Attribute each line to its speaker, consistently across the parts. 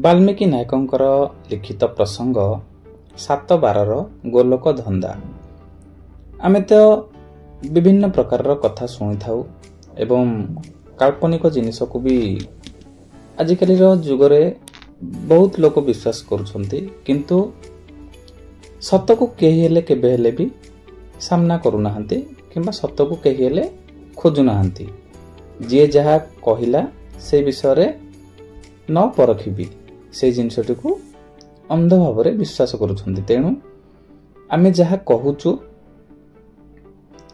Speaker 1: ବାଲ୍ମୀକି ନାୟକଙ୍କର ଲିଖିତ ପ୍ରସଙ୍ଗ 7/12ର ଗୋଲୋକ ଧନ୍ଦା। ଆମେ ତ ବିଭିନ୍ନ ପ୍ରକାରର କଥା ଶୁଣିଥାଉ ଏବଂ କାଳ୍ପନିକ ଜିନିଷକୁ ବି ଆଜିକାଲିର ଯୁଗରେ ବହୁତ ଲୋକ ବିଶ୍ୱାସ କରୁଛନ୍ତି, କିନ୍ତୁ ସତକୁ କେହି ହେଲେ କେବେ ହେଲେ ବି ସାମ୍ନା କରୁନାହାନ୍ତି କିମ୍ବା ସତକୁ କେହି ହେଲେ ଖୋଜୁନାହାନ୍ତି। ଯିଏ ଯାହା କହିଲା ସେ ବିଷୟରେ ନ ପରଖିବି ସେ ଜିନିଷଟିକୁ ଅନ୍ଧ ଭାବରେ ବିଶ୍ୱାସ କରୁଛନ୍ତି। ତେଣୁ ଆମେ ଯାହା କହୁଛୁ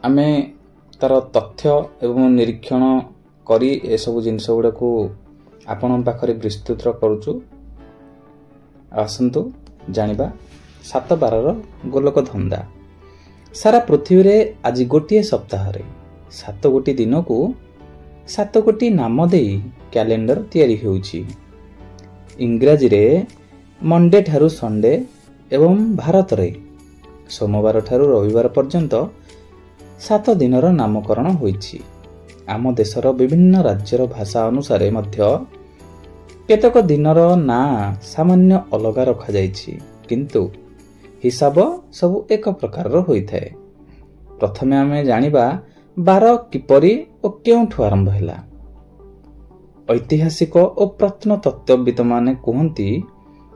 Speaker 1: ଆମେ ତାର ତଥ୍ୟ ଏବଂ ନିରୀକ୍ଷଣ କରି ଏସବୁ ଜିନିଷ ଗୁଡ଼ାକୁ ଆପଣଙ୍କ ପାଖରେ ବିସ୍ତୃତ କରୁଛୁ। ଆସନ୍ତୁ ଜାଣିବା 7/12ର ଗୋଲୋକ ଧନ୍ଦା। ସାରା ପୃଥିବୀରେ ଆଜି ଗୋଟିଏ ସପ୍ତାହରେ 7 ଗୋଟି ଦିନକୁ 7 ଗୋଟି ନାମ ଦେଇ କ୍ୟାଲେଣ୍ଡର ତିଆରି ହେଉଛି। ଇଂରାଜୀରେ ମଣ୍ଡେ ଠାରୁ ସଣ୍ଡେ ଏବଂ ଭାରତରେ ସୋମବାର ଠାରୁ ରବିବାର ପର୍ଯ୍ୟନ୍ତ 7 ଦିନର ନାମକରଣ ହୋଇଛି। ଆମ ଦେଶର ବିଭିନ୍ନ ରାଜ୍ୟର ଭାଷା ଅନୁସାରେ ମଧ୍ୟ କେତେକ ଦିନର ନାଁ ସାମାନ୍ୟ ଅଲଗା ରଖାଯାଇଛି, କିନ୍ତୁ ହିସାବ ସବୁ ଏକ ପ୍ରକାରର ହୋଇଥାଏ। ପ୍ରଥମେ ଆମେ ଜାଣିବା ବାର କିପରି ଓ କେଉଁଠୁ ଆରମ୍ଭ ହେଲା। ଐତିହାସିକ ଓ ପ୍ରତ୍ନତତ୍ତ୍ୱବିତମାନେ କୁହନ୍ତି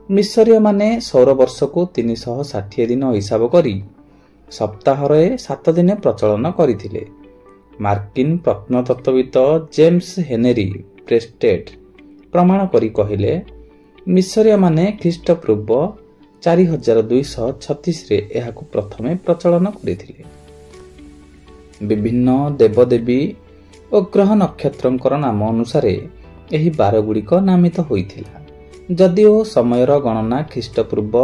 Speaker 1: ମିଶରୀୟମାନେ ସୌରବର୍ଷକୁ 360 ଦିନ ହିସାବ କରି ସପ୍ତାହରେ 7 ଦିନ ପ୍ରଚଳନ କରିଥିଲେ। ମାର୍କିନ ପ୍ରତ୍ନତତ୍ତ୍ୱବିତ ଜେମ୍ସ ହେନେରୀ ପ୍ରେଷ୍ଟେଟ୍ ପ୍ରମାଣ କରି କହିଲେ ମିଶରୀୟମାନେ ଖ୍ରୀଷ୍ଟପୂର୍ବ 4236ରେ ଏହାକୁ ପ୍ରଥମେ ପ୍ରଚଳନ କରିଥିଲେ। ବିଭିନ୍ନ ଦେବଦେବୀ ଓ ଗ୍ରହ ନକ୍ଷତ୍ରଙ୍କର ନାମ ଅନୁସାରେ ଏହି ବାରଗୁଡ଼ିକ ନାମିତ ହୋଇଥିଲା। ଯଦିଓ ସମୟର ଗଣନା ଖ୍ରୀଷ୍ଟପୂର୍ବ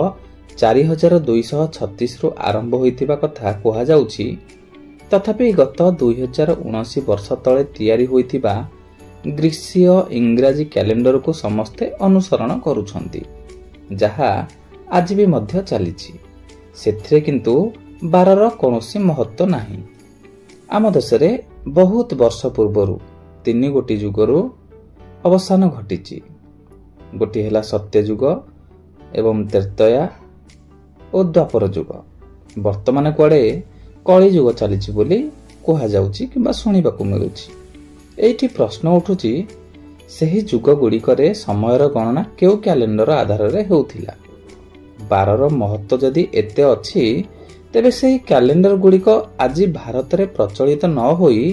Speaker 1: 4236ରୁ ଆରମ୍ଭ ହୋଇଥିବା କଥା କୁହାଯାଉଛି, ତଥାପି ଗତ 2019 ବର୍ଷ ତଳେ ତିଆରି ହୋଇଥିବା ଗ୍ରୀଷୀୟ ଇଂରାଜୀ କ୍ୟାଲେଣ୍ଡରକୁ ସମସ୍ତେ ଅନୁସରଣ କରୁଛନ୍ତି, ଯାହା ଆଜି ବି ମଧ୍ୟ ଚାଲିଛି। ସେଥିରେ କିନ୍ତୁ ବାରର କୌଣସି ମହତ୍ତ୍ୱ ନାହିଁ। ଆମ ଦେଶରେ ବହୁତ ବର୍ଷ ପୂର୍ବରୁ 3 ଗୋଟି ଯୁଗରୁ ଅବସାନ ଘଟିଛି। ଗୋଟିଏ ହେଲା ସତ୍ୟଯୁଗ ଏବଂ ତ୍ରେତୟା ଓ ଦ୍ୱାପର ଯୁଗ। ବର୍ତ୍ତମାନ କୁଆଡ଼େ କଳି ଯୁଗ ଚାଲିଛି ବୋଲି କୁହାଯାଉଛି କିମ୍ବା ଶୁଣିବାକୁ ମିଳୁଛି। ଏଇଠି ପ୍ରଶ୍ନ ଉଠୁଛି, ସେହି ଯୁଗ ଗୁଡ଼ିକରେ ସମୟର ଗଣନା କେଉଁ କ୍ୟାଲେଣ୍ଡର ଆଧାରରେ ହେଉଥିଲା? ବାରର ମହତ୍ତ୍ୱ ଯଦି ଏତେ ଅଛି, ତେବେ ସେହି କ୍ୟାଲେଣ୍ଡର ଗୁଡ଼ିକ ଆଜି ଭାରତରେ ପ୍ରଚଳିତ ନ ହୋଇ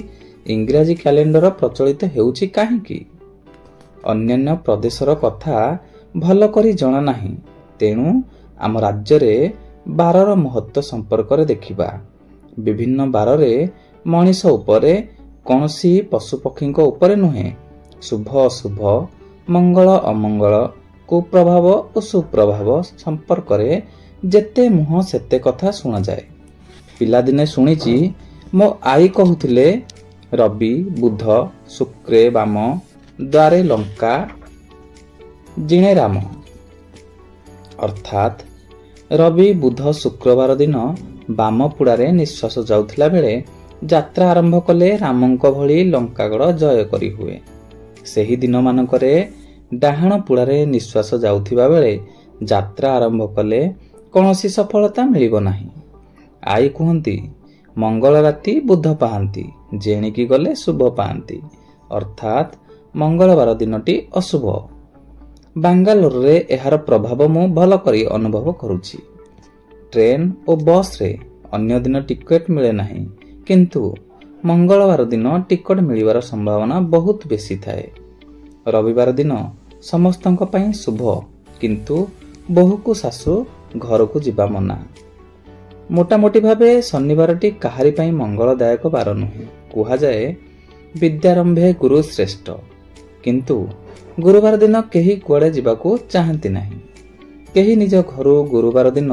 Speaker 1: ଇଂରାଜୀ କ୍ୟାଲେଣ୍ଡର ପ୍ରଚଳିତ ହେଉଛି କାହିଁକି? ଅନ୍ୟାନ୍ୟ ପ୍ରଦେଶର କଥା ଭଲ କରି ଜଣା ନାହିଁ, ତେଣୁ ଆମ ରାଜ୍ୟରେ ବାରର ମହତ୍ତ୍ୱ ସମ୍ପର୍କରେ ଦେଖିବା। ବିଭିନ୍ନ ବାରରେ ମଣିଷ ଉପରେ, କୌଣସି ପଶୁପକ୍ଷୀଙ୍କ ଉପରେ ନୁହେଁ, ଶୁଭ ଅଶୁଭ, ମଙ୍ଗଳ ଅମଙ୍ଗଳ, କୁପ୍ରଭାବ ଓ ସୁପ୍ରଭାବ ସମ୍ପର୍କରେ ଯେତେ ମୁହଁ ସେତେ କଥା ଶୁଣାଯାଏ। ପିଲାଦିନେ ଶୁଣିଛି, ମୋ ଆଈ କହୁଥିଲେ ରବି ବୁଧ ଶୁକ୍ରେ ବାମ, ଦ୍ୱାରେ ଲଙ୍କା ଜିଣେ ରାମ। ଅର୍ଥାତ୍ ରବି ବୁଧ ଶୁକ୍ରବାର ଦିନ ବାମ ପୁଡ଼ାରେ ନିଶ୍ୱାସ ଯାଉଥିଲା ବେଳେ ଯାତ୍ରା ଆରମ୍ଭ କଲେ ରାମଙ୍କ ଭଳି ଲଙ୍କାଗଡ଼ ଜୟ କରି ହୁଏ। ସେହି ଦିନମାନଙ୍କରେ ଡାହାଣ ପୁଡ଼ାରେ ନିଶ୍ୱାସ ଯାଉଥିବା ବେଳେ ଯାତ୍ରା ଆରମ୍ଭ କଲେ କୌଣସି ସଫଳତା ମିଳିବ ନାହିଁ। ଆଈ କୁହନ୍ତି, ମଙ୍ଗଳ ରାତି ବୁଧ ପାଆନ୍ତି, ଜେଣିକି ଗଲେ ଶୁଭ ପାଆନ୍ତି। ଅର୍ଥାତ୍ ମଙ୍ଗଳବାର ଦିନଟି ଅଶୁଭ। ବାଙ୍ଗାଲୋରରେ ଏହାର ପ୍ରଭାବ ମୁଁ ଭଲ କରି ଅନୁଭବ କରୁଛି। ଟ୍ରେନ୍ ଓ ବସ୍ରେ ଅନ୍ୟ ଦିନ ଟିକେଟ ମିଳେ ନାହିଁ, କିନ୍ତୁ ମଙ୍ଗଳବାର ଦିନ ଟିକଟ ମିଳିବାର ସମ୍ଭାବନା ବହୁତ ବେଶୀ ଥାଏ। ରବିବାର ଦିନ ସମସ୍ତଙ୍କ ପାଇଁ ଶୁଭ, କିନ୍ତୁ ବୋହୂକୁ ଶାଶୁ ଘରକୁ ଯିବା ମନା। ମୋଟାମୋଟି ଭାବେ ଶନିବାରଟି କାହାରି ପାଇଁ ମଙ୍ଗଳଦାୟକ ବାର ନୁହେଁ। କୁହାଯାଏ ବିଦ୍ୟାରମ୍ଭେ ଗୁରୁ ଶ୍ରେଷ୍ଠ, କିନ୍ତୁ ଗୁରୁବାର ଦିନ କେହି କୁଆଡ଼େ ଯିବାକୁ ଚାହାନ୍ତି ନାହିଁ। କେହି ନିଜ ଘରୁ ଗୁରୁବାର ଦିନ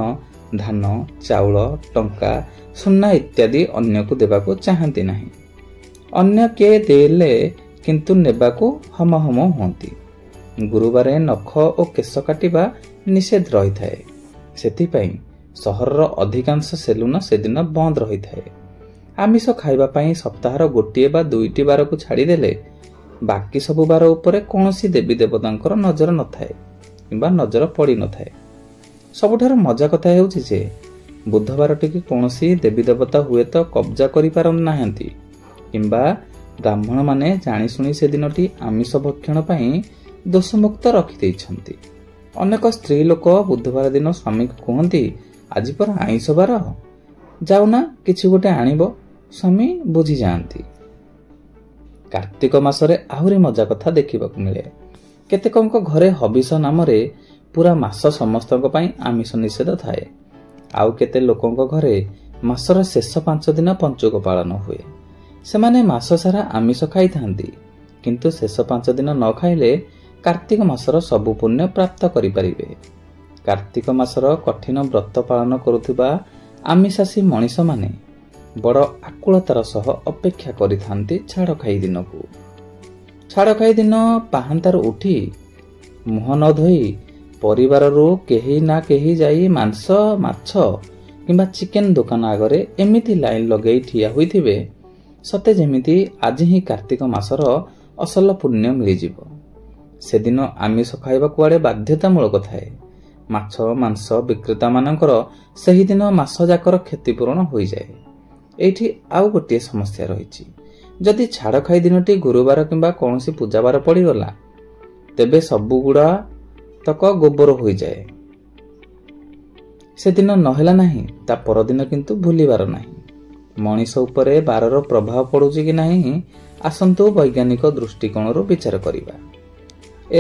Speaker 1: ଧାନ, ଚାଉଳ, ଟଙ୍କା, ସୁନା ଇତ୍ୟାଦି ଅନ୍ୟକୁ ଦେବାକୁ ଚାହାନ୍ତି ନାହିଁ। ଅନ୍ୟ କିଏ ଦେଲେ କିନ୍ତୁ ନେବାକୁ ହମହମ ହୁଅନ୍ତି। ଗୁରୁବାରେ ନଖ ଓ କେଶ କାଟିବା ନିଷେଧ ରହିଥାଏ। ସେଥିପାଇଁ ସହରର ଅଧିକାଂଶ ସେଲୁନ ସେଦିନ ବନ୍ଦ ରହିଥାଏ। ଆମିଷ ଖାଇବା ପାଇଁ ସପ୍ତାହର ଗୋଟିଏ ବା 2ଟି ବାରକୁ ଛାଡ଼ିଦେଲେ ବାକି ସବୁ ବାର ଉପରେ କୌଣସି ଦେବୀ ଦେବତାଙ୍କର ନଜର ନଥାଏ। କିମ୍ବା ନଜର ପଡ଼ିନଥାଏ। ସବୁଠାରୁ ମଜା କଥା ହେଉଛି ଯେ ବୁଧବାରଟିକି କୌଣସି ଦେବୀ ଦେବତା ହୁଏତ କବ୍ଜା କରିପାରୁନାହାନ୍ତି କିମ୍ବା ବ୍ରାହ୍ମଣମାନେ ଜାଣିଶୁଣି ସେଦିନଟି ଆମିଷ ଭକ୍ଷଣ ପାଇଁ ଦୋଷମୁକ୍ତ ରଖିଦେଇଛନ୍ତି। ଅନେକ ସ୍ତ୍ରୀ ଲୋକ ବୁଧବାର ଦିନ ସ୍ୱାମୀକୁ କୁହନ୍ତି, ଆଜି ପରା ଆଇଁଷ ବାର, ଯାଉନା କିଛି ଗୋଟେ ଆଣିବ। ସ୍ୱାମୀ ବୁଝିଯାଆନ୍ତି। କାର୍ତ୍ତିକ ମାସରେ ଆହୁରି ମଜା କଥା ଦେଖିବାକୁ ମିଳେ। କେତେକଙ୍କ ଘରେ ହବିଷ ନାମରେ ପୁରା ମାସ ସମସ୍ତଙ୍କ ପାଇଁ ଆମିଷ ନିଷେଧ ଥାଏ। ଆଉ କେତେ ଲୋକଙ୍କ ଘରେ ମାସର ଶେଷ 5 ଦିନ ପଞ୍ଚୁକ ପାଳନ ହୁଏ। ସେମାନେ ମାସ ସାରା ଆମିଷ ଖାଇଥାନ୍ତି, କିନ୍ତୁ ଶେଷ 5 ଦିନ ନ ଖାଇଲେ କାର୍ତ୍ତିକ ମାସର ସବୁ ପୁଣ୍ୟ ପ୍ରାପ୍ତ କରିପାରିବେ। କାର୍ତ୍ତିକ ମାସର କଠିନ ବ୍ରତ ପାଳନ କରୁଥିବା ଆମିଷାସୀ ମଣିଷମାନେ ବଡ଼ ଆକୁଳତାର ସହ ଅପେକ୍ଷା କରିଥାନ୍ତି ଛାଡ଼ଖାଇ ଦିନକୁ। ଛାଡ଼ଖାଇ ଦିନ ପାହାନ୍ତାରୁ ଉଠି ମୁହଁ ନ ଧୋଇ ପରିବାରରୁ କେହି ନା କେହି ଯାଇ ମାଂସ, ମାଛ କିମ୍ବା ଚିକେନ ଦୋକାନ ଆଗରେ ଏମିତି ଲାଇନ୍ ଲଗାଇ ଠିଆ ହୋଇଥିବେ ସତେ ଯେମିତି ଆଜି ହିଁ କାର୍ତ୍ତିକ ମାସର ଅସଲ ପୁଣ୍ୟ ମିଳିଯିବ। ସେଦିନ ଆମିଷ ଖାଇବା କୁଆଡ଼େ ବାଧ୍ୟତାମୂଳକ ଥାଏ। ମାଛ ମାଂସ ବିକ୍ରେତାମାନଙ୍କର ସେହିଦିନ ମାସ ଯାକର କ୍ଷତିପୂରଣ ହୋଇଯାଏ। ଏଇଠି ଆଉ ଗୋଟିଏ ସମସ୍ୟା ରହିଛି। ଯଦି ଛାଡ଼ଖାଇ ଦିନଟି ଗୁରୁବାର କିମ୍ବା କୌଣସି ପୂଜାବାର ପଡ଼ିଗଲା, ତେବେ ସବୁଗୁଡ଼ାତକ ଗୋବର ହୋଇଯାଏ। ସେଦିନ ନହେଲା ନାହିଁ, ତା ପରଦିନ କିନ୍ତୁ ଭୁଲିବାର ନାହିଁ। ମଣିଷ ଉପରେ ବାରର ପ୍ରଭାବ ପଡ଼ୁଛି କି ନାହିଁ, ଆସନ୍ତୁ ବୈଜ୍ଞାନିକ ଦୃଷ୍ଟିକୋଣରୁ ବିଚାର କରିବା।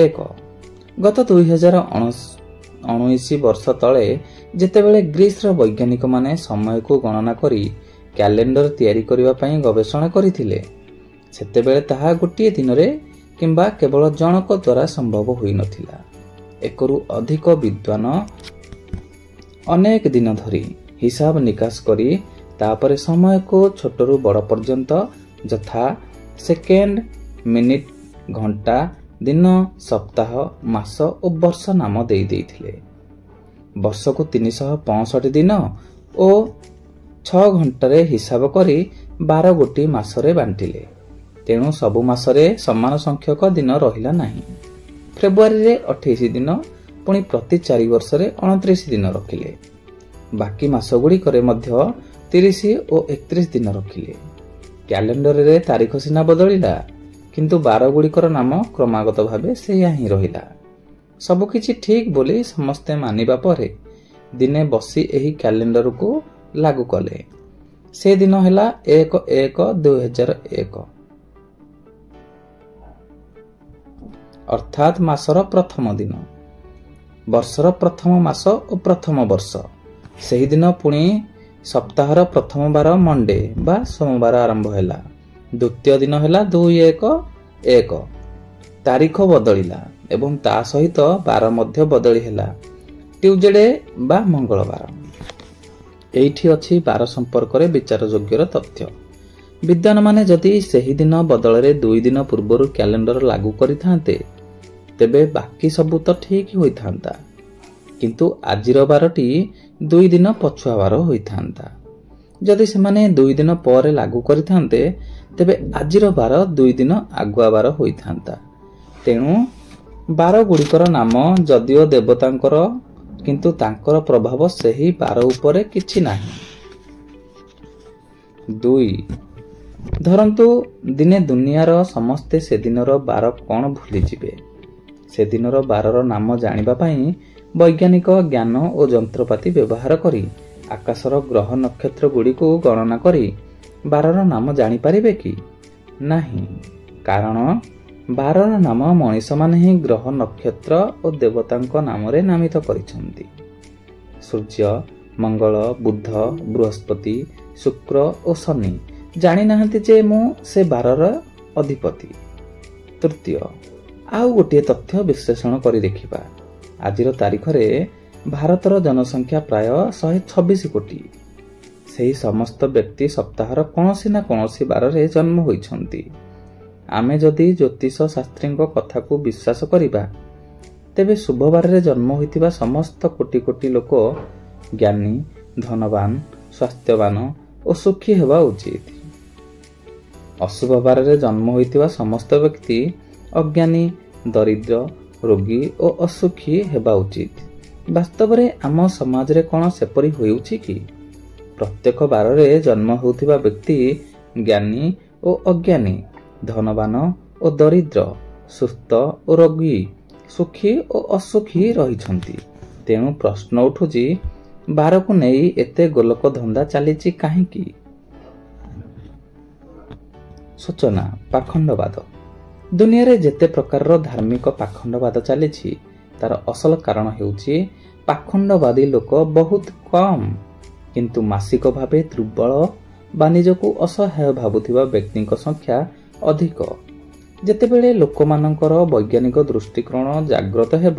Speaker 1: 1. ଗତ 2019 ବର୍ଷ ତଳେ ଯେତେବେଳେ ଗ୍ରୀସର ବୈଜ୍ଞାନିକମାନେ ସମୟକୁ ଗଣନା କରି କ୍ୟାଲେଣ୍ଡର ତିଆରି କରିବା ପାଇଁ ଗବେଷଣା କରିଥିଲେ, ସେତେବେଳେ ତାହା ଗୋଟିଏ ଦିନରେ କିମ୍ବା କେବଳ ଜଣକ ଦ୍ୱାରା ସମ୍ଭବ ହୋଇନଥିଲା। 1ରୁ ଅଧିକ ବିଦ୍ୱାନ ଅନେକ ଦିନ ଧରି ହିସାବ ନିକାଶ କରି ତାପରେ ସମୟକୁ ଛୋଟରୁ ବଡ଼ ପର୍ଯ୍ୟନ୍ତ ଯଥା ସେକେଣ୍ଡ, ମିନିଟ, ଘଣ୍ଟା, ଦିନ, ସପ୍ତାହ, ମାସ ଓ ବର୍ଷ ନାମ ଦେଇଥିଲେ। ବର୍ଷକୁ 365 ଦିନ ଓ 6 ଘଣ୍ଟାରେ ହିସାବ କରି 12 ଗୋଟି ମାସରେ ବାଣ୍ଟିଲେ। ତେଣୁ ସବୁ ମାସରେ ସମାନ ସଂଖ୍ୟକ ଦିନ ରହିଲା ନାହିଁ। ଫେବୃଆରୀରେ 28 ଦିନ, ପୁଣି ପ୍ରତି 4 ବର୍ଷରେ 29 ଦିନ ରଖିଲେ। ବାକି ମାସଗୁଡ଼ିକରେ ମଧ୍ୟ 30 ଓ 31 ଦିନ ରଖିଲେ। କ୍ୟାଲେଣ୍ଡରରେ ତାରିଖ ସିନା ବଦଳିଲା, କିନ୍ତୁ ବାରଗୁଡ଼ିକର ନାମ କ୍ରମାଗତ ଭାବେ ସେଇଆ ହିଁ ରହିଲା। ସବୁକିଛି ଠିକ୍ ବୋଲି ସମସ୍ତେ ମାନିବା ପରେ ଦିନେ ବସି ଏହି କ୍ୟାଲେଣ୍ଡରକୁ ଲାଗୁ କଲେ। ସେ ଦିନ ହେଲା 1/1/2001, ଅର୍ଥାତ୍ ମାସର ପ୍ରଥମ ଦିନ, ବର୍ଷର ପ୍ରଥମ ମାସ ଓ ପ୍ରଥମ ବର୍ଷ। ସେହିଦିନ ପୁଣି ସପ୍ତାହର ପ୍ରଥମ ବାର ମଣ୍ଡେ ବା ସୋମବାର ଆରମ୍ଭ ହେଲା। ଦ୍ୱିତୀୟ ଦିନ ହେଲା 2/1/1। ତାରିଖ ବଦଳିଲା ଏବଂ ତା ସହିତ ବାର ମଧ୍ୟ ବଦଳି ହେଲା ଟ୍ୟୁଜଡେ ବା ମଙ୍ଗଳବାର। ଏଇଠି ଅଛି ବାର ସମ୍ପର୍କରେ ବିଚାର ଯୋଗ୍ୟର ତଥ୍ୟ। ବିଦ୍ୱାନମାନେ ଯଦି ସେହି ଦିନ ବଦଳରେ 2 ଦିନ ପୂର୍ବରୁ କ୍ୟାଲେଣ୍ଡର ଲାଗୁ କରିଥାନ୍ତେ, ତେବେ ବାକି ସବୁ ତ ଠିକ୍ ହୋଇଥାନ୍ତା, କିନ୍ତୁ ଆଜିର ବାରଟି 2 ଦିନ ପଛୁଆ ବାର ହୋଇଥାନ୍ତା। ଯଦି ସେମାନେ 2 ଦିନ ପରେ ଲାଗୁ କରିଥାନ୍ତେ, ତେବେ ଆଜିର ବାର 2 ଦିନ ଆଗୁଆ ବାର ହୋଇଥାନ୍ତା। ତେଣୁ ବାରଗୁଡ଼ିକର ନାମ ଯଦିଓ ଦେବତାଙ୍କର, କିନ୍ତୁ ତାଙ୍କର ପ୍ରଭାବ ସେହି ବାର ଉପରେ କିଛି ନାହିଁ। 2. ଧରନ୍ତୁ ଦିନେ ଦୁନିଆର ସମସ୍ତେ ସେଦିନର ବାର କ'ଣ ଭୁଲିଯିବେ। ସେଦିନର ବାରର ନାମ ଜାଣିବା ପାଇଁ ବୈଜ୍ଞାନିକ ଜ୍ଞାନ ଓ ଯନ୍ତ୍ରପାତି ବ୍ୟବହାର କରି ଆକାଶର ଗ୍ରହ ନକ୍ଷତ୍ର ଗୁଡ଼ିକୁ ଗଣନା କରି ବାରର ନାମ ଜାଣିପାରିବେ କି? ନାହିଁ, କାରଣ ବାରର ନାମ ମଣିଷମାନେ ହିଁ ଗ୍ରହ ନକ୍ଷତ୍ର ଓ ଦେବତାଙ୍କ ନାମରେ ନାମିତ କରିଛନ୍ତି। ସୂର୍ଯ୍ୟ, ମଙ୍ଗଳ, ବୁଧ, ବୃହସ୍ପତି, ଶୁକ୍ର ଓ ଶନି ଜାଣିନାହାନ୍ତି ଯେ ମୁଁ ସେ ବାରର ଅଧିପତି। 3. ଆଉ ଗୋଟିଏ ତଥ୍ୟ ବିଶ୍ଳେଷଣ କରି ଦେଖିବା। ଆଜିର ତାରିଖରେ ଭାରତର ଜନସଂଖ୍ୟା ପ୍ରାୟ 126 କୋଟି। ସେହି ସମସ୍ତ ବ୍ୟକ୍ତି ସପ୍ତାହର କୌଣସି ନା କୌଣସି ବାରରେ ଜନ୍ମ ହୋଇଛନ୍ତି। ଆମେ ଯଦି ଜ୍ୟୋତିଷ ଶାସ୍ତ୍ରୀଙ୍କ କଥାକୁ ବିଶ୍ୱାସ କରିବା, ତେବେ ଶୁଭବାରରେ ଜନ୍ମ ହୋଇଥିବା ସମସ୍ତ କୋଟି କୋଟି ଲୋକ ଜ୍ଞାନୀ, ଧନବାନ, ସ୍ୱାସ୍ଥ୍ୟବାନ ଓ ସୁଖୀ ହେବା ଉଚିତ। ଅଶୁଭ ବାରରେ ଜନ୍ମ ହୋଇଥିବା ସମସ୍ତ ବ୍ୟକ୍ତି ଅଜ୍ଞାନୀ, ଦରିଦ୍ର ରୋଗୀ ଓ ଅସୁଖୀ ହେବା ଉଚିତ। ବାସ୍ତବରେ ଆମ ସମାଜରେ କ'ଣ ସେପରି ହେଉଛି କି? ପ୍ରତ୍ୟେକ ବାରରେ ଜନ୍ମ ହେଉଥିବା ବ୍ୟକ୍ତି ଜ୍ଞାନୀ ଓ ଅଜ୍ଞାନୀ, ଧନବାନ ଓ ଦରିଦ୍ର, ସୁସ୍ଥ ଓ ରୋଗୀ, ସୁଖୀ ଓ ଅସୁଖୀ ରହିଛନ୍ତି। ତେଣୁ ପ୍ରଶ୍ନ ଉଠୁଛି, ବାରକୁ ନେଇ ଏତେ ଗୋଲକ ଧନ୍ଦା ଚାଲିଛି କାହିଁକି? ସୂଚନା: ପାଖଣ୍ଡବାଦ। ଦୁନିଆରେ ଯେତେ ପ୍ରକାରର ଧାର୍ମିକ ପାଖଣ୍ଡବାଦ ଚାଲିଛି, ତାର ଅସଲ କାରଣ ହେଉଛି ପାଖଣ୍ଡବାଦୀ ଲୋକ ବହୁତ କମ୍, କିନ୍ତୁ ମାସିକ ଭାବେ ଦୁର୍ବଳ ବା ନିଜକୁ ଅସହାୟ ଭାବୁଥିବା ବ୍ୟକ୍ତିଙ୍କ ସଂଖ୍ୟା ଅଧିକ। ଯେତେବେଳେ ଲୋକମାନଙ୍କର ବୈଜ୍ଞାନିକ ଦୃଷ୍ଟିକୋଣ ଜାଗ୍ରତ ହେବ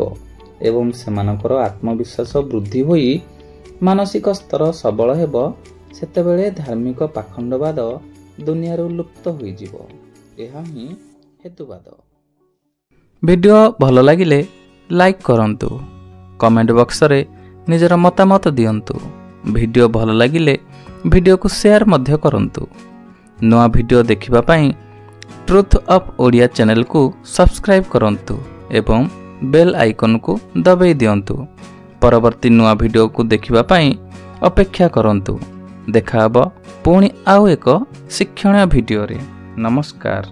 Speaker 1: ଏବଂ ସେମାନଙ୍କର ଆତ୍ମବିଶ୍ୱାସ ବୃଦ୍ଧି ହୋଇ ମାନସିକ ସ୍ତର ସବଳ ହେବ, ସେତେବେଳେ ଧାର୍ମିକ ପାଖଣ୍ଡବାଦ ଦୁନିଆରୁ ଲୁପ୍ତ ହୋଇଯିବ। ଏହା ହିଁ ହେତୁବାଦ। ଭିଡ଼ିଓ ଭଲ ଲାଗିଲେ ଲାଇକ୍ କରନ୍ତୁ, କମେଣ୍ଟ ବକ୍ସରେ ନିଜର ମତାମତ ଦିଅନ୍ତୁ। ଭିଡ଼ିଓ ଭଲ ଲାଗିଲେ ଭିଡ଼ିଓକୁ ସେୟାର ମଧ୍ୟ କରନ୍ତୁ। ନୂଆ ଭିଡ଼ିଓ ଦେଖିବା ପାଇଁ ଟ୍ରୁଥ୍ ଅଫ୍ ଓଡ଼ିଆ ଚ୍ୟାନେଲକୁ ସବସ୍କ୍ରାଇବ୍ କରନ୍ତୁ ଏବଂ ବେଲ୍ ଆଇକନ୍କୁ ଦବାଇ ଦିଅନ୍ତୁ। ପରବର୍ତ୍ତୀ ନୂଆ ଭିଡ଼ିଓକୁ ଦେଖିବା ପାଇଁ ଅପେକ୍ଷା କରନ୍ତୁ। ଦେଖାହେବ ପୁଣି ଆଉ ଏକ ଶିକ୍ଷଣୀୟ ଭିଡ଼ିଓରେ। ନମସ୍କାର।